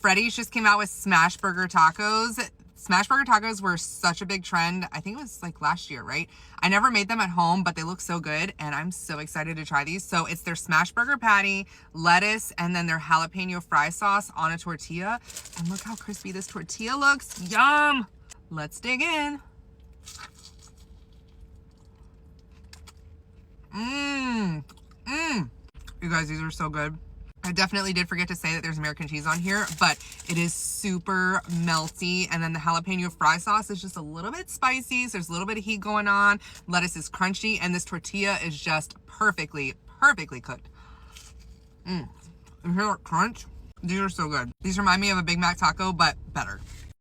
Freddy's just came out with smash burger tacos. Smash burger tacos were such a big trend. I think it was like last year, right? I never made them at home, but they look so good and I'm so excited to try these. So it's their smash burger patty, lettuce, and then their jalapeno fry sauce on a tortilla. And look how crispy this tortilla looks. Yum! Let's dig in. You guys, these are so good. I definitely did forget to say that there's American cheese on here, but it is super melty. And then the jalapeno fry sauce is just a little bit spicy. So there's a little bit of heat going on. Lettuce is crunchy and this tortilla is just perfectly cooked. You hear that crunch? These are so good. These remind me of a Big Mac taco, but better.